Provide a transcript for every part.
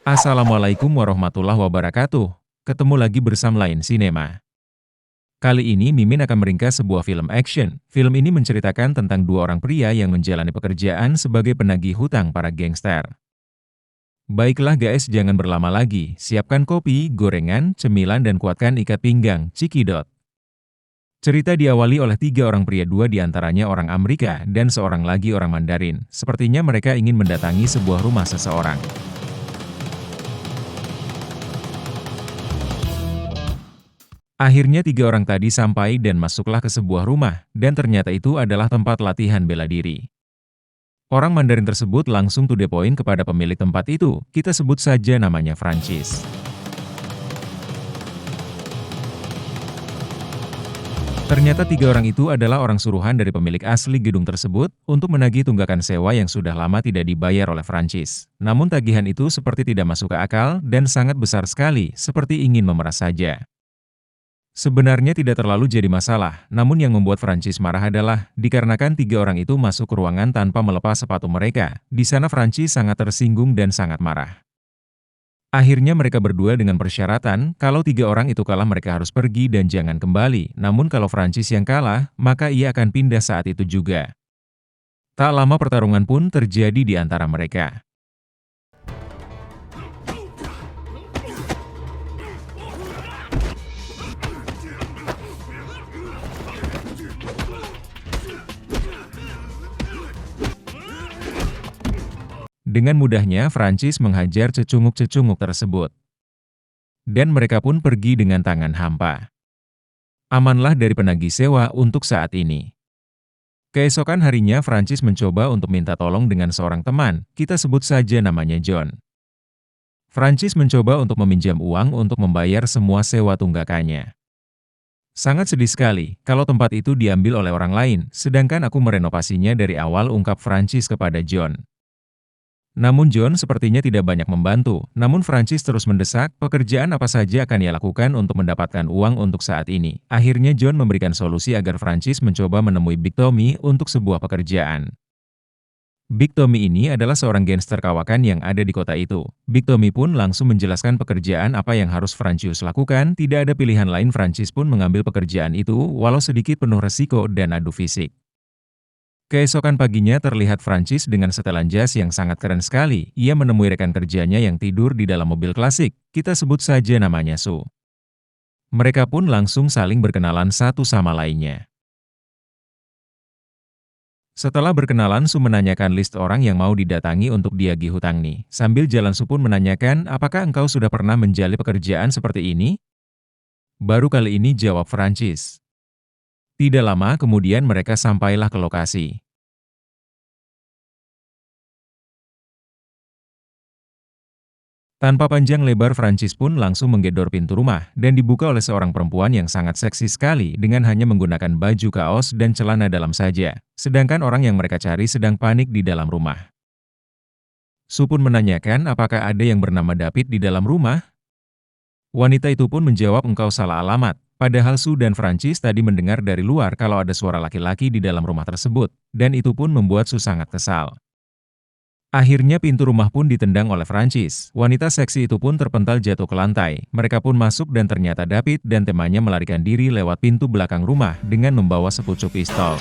Assalamualaikum warahmatullahi wabarakatuh. Ketemu lagi bersama Lain Sinema. Kali ini Mimin akan meringkas sebuah film action. Film ini menceritakan tentang dua orang pria yang menjalani pekerjaan sebagai penagih hutang para gangster. Baiklah guys, jangan berlama lagi. Siapkan kopi, gorengan, cemilan, dan kuatkan ikat pinggang. Cikidot. Cerita diawali oleh tiga orang pria, dua diantaranya orang Amerika dan seorang lagi orang Mandarin. Sepertinya mereka ingin mendatangi sebuah rumah seseorang. Akhirnya tiga orang tadi sampai dan masuklah ke sebuah rumah, dan ternyata itu adalah tempat latihan bela diri. Orang Mandarin tersebut langsung to the point kepada pemilik tempat itu, kita sebut saja namanya Francis. Ternyata tiga orang itu adalah orang suruhan dari pemilik asli gedung tersebut untuk menagih tunggakan sewa yang sudah lama tidak dibayar oleh Francis. Namun tagihan itu seperti tidak masuk ke akal dan sangat besar sekali, seperti ingin memeras saja. Sebenarnya tidak terlalu jadi masalah, namun yang membuat Francis marah adalah dikarenakan tiga orang itu masuk ke ruangan tanpa melepas sepatu mereka. Di sana Francis sangat tersinggung dan sangat marah. Akhirnya mereka berdua dengan persyaratan, kalau tiga orang itu kalah mereka harus pergi dan jangan kembali. Namun kalau Francis yang kalah, maka ia akan pindah saat itu juga. Tak lama pertarungan pun terjadi di antara mereka. Dengan mudahnya Francis menghajar cecunguk-cecunguk tersebut. Dan mereka pun pergi dengan tangan hampa. Amanlah dari penagih sewa untuk saat ini. Keesokan harinya Francis mencoba untuk minta tolong dengan seorang teman, kita sebut saja namanya John. Francis mencoba untuk meminjam uang untuk membayar semua sewa tunggakannya. Sangat sedih sekali kalau tempat itu diambil oleh orang lain, sedangkan aku merenovasinya dari awal, ungkap Francis kepada John. Namun John sepertinya tidak banyak membantu, namun Francis terus mendesak, pekerjaan apa saja akan ia lakukan untuk mendapatkan uang untuk saat ini. Akhirnya John memberikan solusi agar Francis mencoba menemui Big Tommy untuk sebuah pekerjaan. Big Tommy ini adalah seorang gangster kawakan yang ada di kota itu. Big Tommy pun langsung menjelaskan pekerjaan apa yang harus Francis lakukan, tidak ada pilihan lain, Francis pun mengambil pekerjaan itu, walau sedikit penuh resiko dan adu fisik. Keesokan paginya terlihat Francis dengan setelan jas yang sangat keren sekali. Ia menemui rekan kerjanya yang tidur di dalam mobil klasik, kita sebut saja namanya Sue. Mereka pun langsung saling berkenalan satu sama lainnya. Setelah berkenalan, Sue menanyakan list orang yang mau didatangi untuk diagih hutang nih. Sambil jalan Sue pun menanyakan, apakah engkau sudah pernah menjalani pekerjaan seperti ini? Baru kali ini, jawab Francis. Tidak lama kemudian mereka sampailah ke lokasi. Tanpa panjang lebar Francis pun langsung menggedor pintu rumah dan dibuka oleh seorang perempuan yang sangat seksi sekali dengan hanya menggunakan baju kaos dan celana dalam saja. Sedangkan orang yang mereka cari sedang panik di dalam rumah. Su pun menanyakan apakah ada yang bernama David di dalam rumah? Wanita itu pun menjawab, engkau salah alamat. Padahal Su dan Francis tadi mendengar dari luar kalau ada suara laki-laki di dalam rumah tersebut, dan itu pun membuat Su sangat kesal. Akhirnya pintu rumah pun ditendang oleh Francis. Wanita seksi itu pun terpental jatuh ke lantai. Mereka pun masuk dan ternyata David dan temannya melarikan diri lewat pintu belakang rumah dengan membawa sepucuk pistol.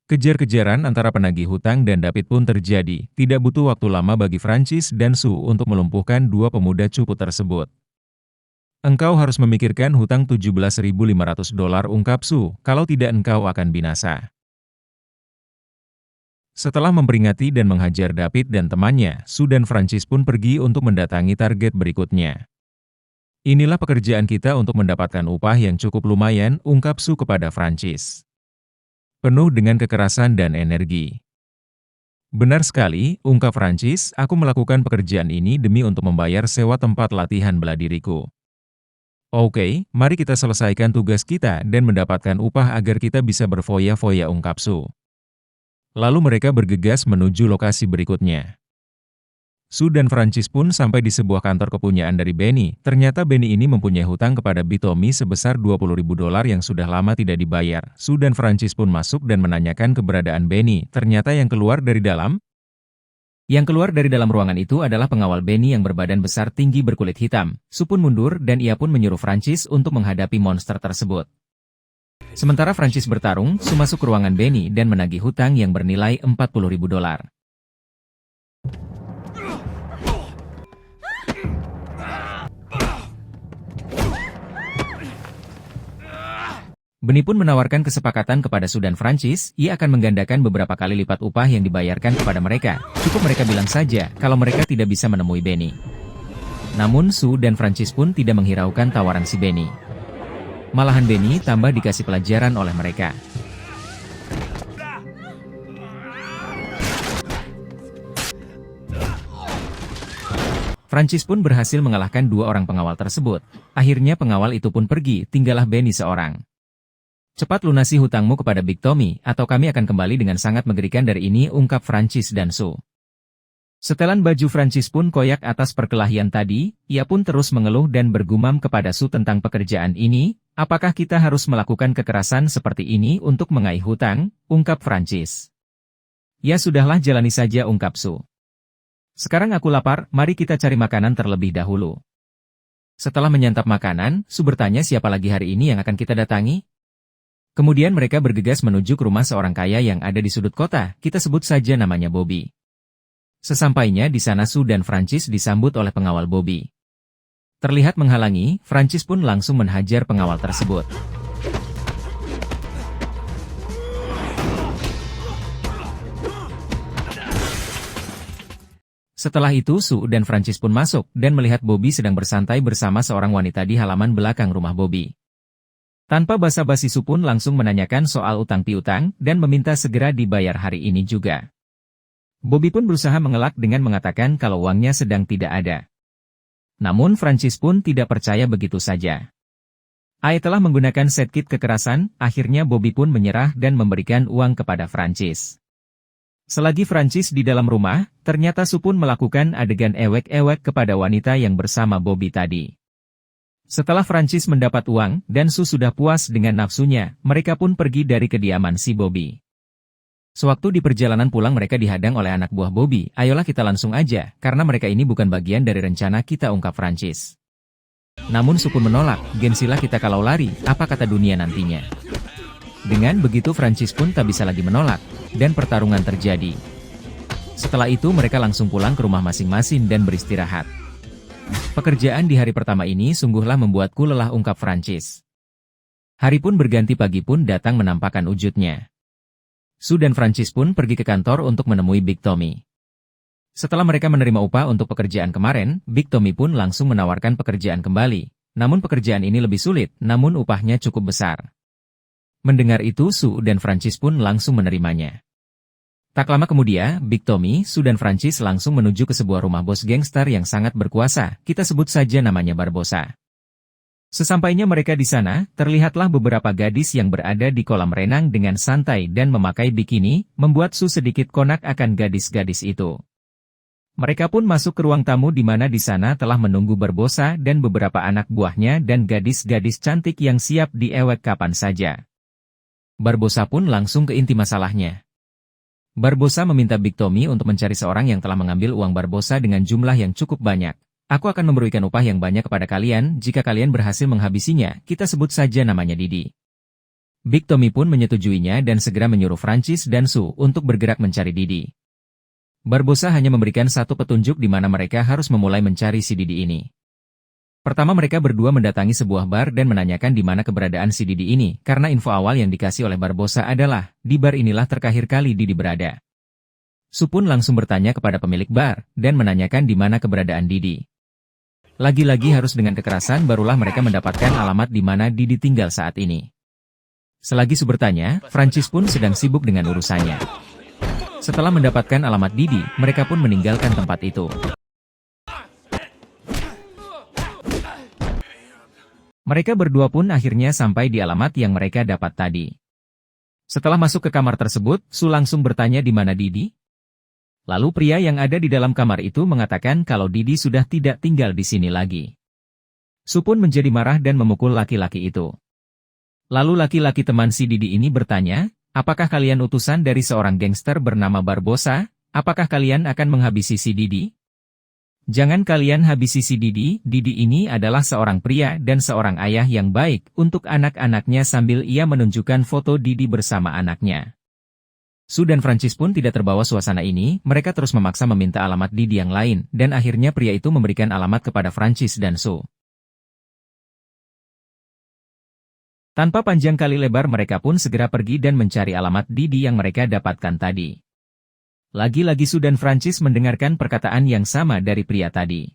Kejar-kejaran antara penagih hutang dan David pun terjadi. Tidak butuh waktu lama bagi Francis dan Su untuk melumpuhkan dua pemuda cupu tersebut. Engkau harus memikirkan hutang $17.500, ungkap Su, kalau tidak engkau akan binasa. Setelah memperingati dan menghajar David dan temannya, Su dan Francis pun pergi untuk mendatangi target berikutnya. Inilah pekerjaan kita untuk mendapatkan upah yang cukup lumayan, ungkap Su kepada Francis. Penuh dengan kekerasan dan energi. Benar sekali, ungkap Francis, aku melakukan pekerjaan ini demi untuk membayar sewa tempat latihan bela diriku. Oke, mari kita selesaikan tugas kita dan mendapatkan upah agar kita bisa berfoya-foya, ungkap Su. Lalu mereka bergegas menuju lokasi berikutnya. Su dan Francis pun sampai di sebuah kantor kepunyaan dari Benny. Ternyata Benny ini mempunyai hutang kepada Big Tommy sebesar $20.000 yang sudah lama tidak dibayar. Su dan Francis pun masuk dan menanyakan keberadaan Benny. Ternyata yang keluar dari dalam Yang keluar dari dalam ruangan itu adalah pengawal Benny yang berbadan besar tinggi berkulit hitam. Su pun mundur dan ia pun menyuruh Francis untuk menghadapi monster tersebut. Sementara Francis bertarung, Su masuk ke ruangan Benny dan menagih hutang yang bernilai $40.000. Benny pun menawarkan kesepakatan kepada Su dan Francis, ia akan menggandakan beberapa kali lipat upah yang dibayarkan kepada mereka. Cukup mereka bilang saja kalau mereka tidak bisa menemui Benny. Namun Su dan Francis pun tidak menghiraukan tawaran si Benny. Malahan Benny tambah dikasih pelajaran oleh mereka. Francis pun berhasil mengalahkan dua orang pengawal tersebut. Akhirnya pengawal itu pun pergi, tinggallah Benny seorang. Cepat lunasi hutangmu kepada Big Tommy, atau kami akan kembali dengan sangat mengerikan dari ini, ungkap Francis dan Su. Setelan baju Francis pun koyak atas perkelahian tadi, ia pun terus mengeluh dan bergumam kepada Su tentang pekerjaan ini, apakah kita harus melakukan kekerasan seperti ini untuk mengaih hutang, ungkap Francis. Ya sudahlah jalani saja, ungkap Su. Sekarang aku lapar, mari kita cari makanan terlebih dahulu. Setelah menyantap makanan, Su bertanya siapa lagi hari ini yang akan kita datangi? Kemudian mereka bergegas menuju ke rumah seorang kaya yang ada di sudut kota, kita sebut saja namanya Bobby. Sesampainya di sana Su dan Francis disambut oleh pengawal Bobby. Terlihat menghalangi, Francis pun langsung menghajar pengawal tersebut. Setelah itu Su dan Francis pun masuk dan melihat Bobby sedang bersantai bersama seorang wanita di halaman belakang rumah Bobby. Tanpa basa-basi Su pun langsung menanyakan soal utang piutang dan meminta segera dibayar hari ini juga. Bobby pun berusaha mengelak dengan mengatakan kalau uangnya sedang tidak ada. Namun Francis pun tidak percaya begitu saja. Telah menggunakan set kit kekerasan, akhirnya Bobby pun menyerah dan memberikan uang kepada Francis. Selagi Francis di dalam rumah, ternyata Su pun melakukan adegan ewek-ewek kepada wanita yang bersama Bobby tadi. Setelah Francis mendapat uang, dan Su sudah puas dengan nafsunya, mereka pun pergi dari kediaman si Bobby. Sewaktu di perjalanan pulang mereka dihadang oleh anak buah Bobby, ayolah kita langsung aja, karena mereka ini bukan bagian dari rencana kita, ungkap Francis. Namun Su pun menolak, gengsilah kita kalau lari, apa kata dunia nantinya. Dengan begitu Francis pun tak bisa lagi menolak, dan pertarungan terjadi. Setelah itu mereka langsung pulang ke rumah masing-masing dan beristirahat. Pekerjaan di hari pertama ini sungguhlah membuatku lelah, ungkap Francis. Hari pun berganti, pagi pun datang menampakkan wujudnya. Su dan Francis pun pergi ke kantor untuk menemui Big Tommy. Setelah mereka menerima upah untuk pekerjaan kemarin, Big Tommy pun langsung menawarkan pekerjaan kembali. Namun pekerjaan ini lebih sulit, namun upahnya cukup besar. Mendengar itu Su dan Francis pun langsung menerimanya. Tak lama kemudian, Big Tommy, Su dan Francis langsung menuju ke sebuah rumah bos gangster yang sangat berkuasa, kita sebut saja namanya Barbosa. Sesampainya mereka di sana, terlihatlah beberapa gadis yang berada di kolam renang dengan santai dan memakai bikini, membuat Su sedikit konak akan gadis-gadis itu. Mereka pun masuk ke ruang tamu di mana di sana telah menunggu Barbosa dan beberapa anak buahnya dan gadis-gadis cantik yang siap diewek kapan saja. Barbosa pun langsung ke inti masalahnya. Barbosa meminta Big Tommy untuk mencari seorang yang telah mengambil uang Barbosa dengan jumlah yang cukup banyak. Aku akan memberikan upah yang banyak kepada kalian jika kalian berhasil menghabisinya, kita sebut saja namanya Didi. Big Tommy pun menyetujuinya dan segera menyuruh Francis dan Su untuk bergerak mencari Didi. Barbosa hanya memberikan satu petunjuk di mana mereka harus memulai mencari si Didi ini. Pertama mereka berdua mendatangi sebuah bar dan menanyakan di mana keberadaan si Didi ini, karena info awal yang dikasih oleh Barbosa adalah, di bar inilah terakhir kali Didi berada. Su pun langsung bertanya kepada pemilik bar, dan menanyakan di mana keberadaan Didi. Lagi-lagi harus dengan kekerasan barulah mereka mendapatkan alamat di mana Didi tinggal saat ini. Selagi Su bertanya, Francis pun sedang sibuk dengan urusannya. Setelah mendapatkan alamat Didi, mereka pun meninggalkan tempat itu. Mereka berdua pun akhirnya sampai di alamat yang mereka dapat tadi. Setelah masuk ke kamar tersebut, Su langsung bertanya di mana Didi. Lalu pria yang ada di dalam kamar itu mengatakan kalau Didi sudah tidak tinggal di sini lagi. Su pun menjadi marah dan memukul laki-laki itu. Lalu laki-laki teman si Didi ini bertanya, apakah kalian utusan dari seorang gangster bernama Barbosa? Apakah kalian akan menghabisi si Didi? Jangan kalian habisi si Didi. Didi ini adalah seorang pria dan seorang ayah yang baik untuk anak-anaknya sambil ia menunjukkan foto Didi bersama anaknya. Sue dan Francis pun tidak terbawa suasana ini, mereka terus memaksa meminta alamat Didi yang lain, dan akhirnya pria itu memberikan alamat kepada Francis dan Sue. Tanpa panjang kali lebar mereka pun segera pergi dan mencari alamat Didi yang mereka dapatkan tadi. Lagi-lagi Sue dan Francis mendengarkan perkataan yang sama dari pria tadi.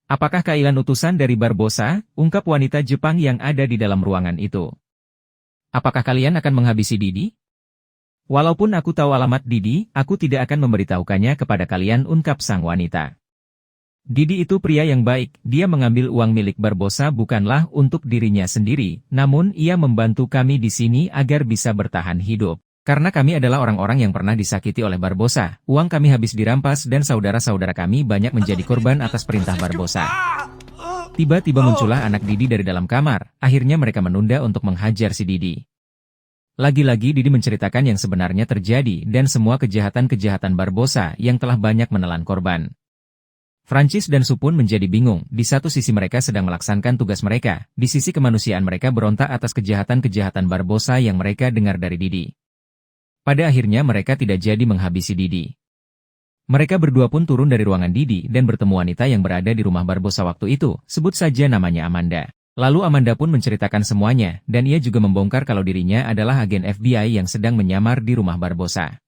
Apakah kalian utusan dari Barbossa? Ungkap wanita Jepang yang ada di dalam ruangan itu. Apakah kalian akan menghabisi Didi? Walaupun aku tahu alamat Didi, aku tidak akan memberitahukannya kepada kalian, ungkap sang wanita. Didi itu pria yang baik, dia mengambil uang milik Barbossa bukanlah untuk dirinya sendiri, namun ia membantu kami di sini agar bisa bertahan hidup. Karena kami adalah orang-orang yang pernah disakiti oleh Barbossa, uang kami habis dirampas dan saudara-saudara kami banyak menjadi korban atas perintah Barbossa. Tiba-tiba muncullah anak Didi dari dalam kamar, akhirnya mereka menunda untuk menghajar si Didi. Lagi-lagi Didi menceritakan yang sebenarnya terjadi dan semua kejahatan-kejahatan Barbossa yang telah banyak menelan korban. Francis dan Sue pun menjadi bingung, di satu sisi mereka sedang melaksanakan tugas mereka, di sisi kemanusiaan mereka berontak atas kejahatan-kejahatan Barbossa yang mereka dengar dari Didi. Pada akhirnya mereka tidak jadi menghabisi Didi. Mereka berdua pun turun dari ruangan Didi dan bertemu wanita yang berada di rumah Barbossa waktu itu, sebut saja namanya Amanda. Lalu Amanda pun menceritakan semuanya, dan ia juga membongkar kalau dirinya adalah agen FBI yang sedang menyamar di rumah Barbossa.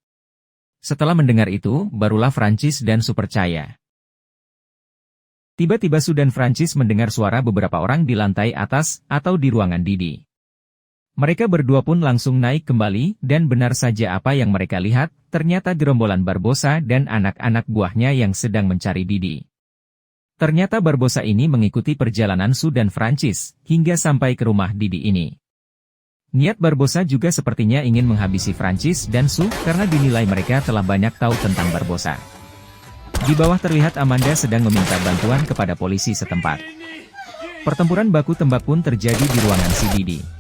Setelah mendengar itu, barulah Francis dan Sue percaya. Tiba-tiba Sue dan Francis mendengar suara beberapa orang di lantai atas atau di ruangan Didi. Mereka berdua pun langsung naik kembali, dan benar saja apa yang mereka lihat, ternyata gerombolan Barbossa dan anak-anak buahnya yang sedang mencari Didi. Ternyata Barbossa ini mengikuti perjalanan Sue dan Francis, hingga sampai ke rumah Didi ini. Niat Barbossa juga sepertinya ingin menghabisi Francis dan Sue, karena dinilai mereka telah banyak tahu tentang Barbossa. Di bawah terlihat Amanda sedang meminta bantuan kepada polisi setempat. Pertempuran baku tembak pun terjadi di ruangan si Didi.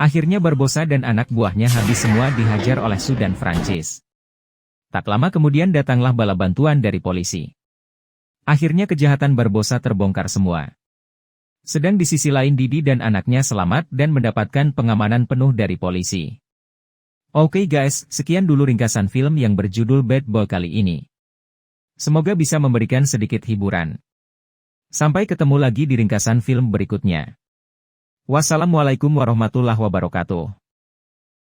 Akhirnya Barbossa dan anak buahnya habis semua dihajar oleh Sue dan Francis. Tak lama kemudian datanglah bala bantuan dari polisi. Akhirnya kejahatan Barbossa terbongkar semua. Sedang di sisi lain Didi dan anaknya selamat dan mendapatkan pengamanan penuh dari polisi. Oke guys, sekian dulu ringkasan film yang berjudul Bad Boy kali ini. Semoga bisa memberikan sedikit hiburan. Sampai ketemu lagi di ringkasan film berikutnya. Wassalamualaikum warahmatullahi wabarakatuh.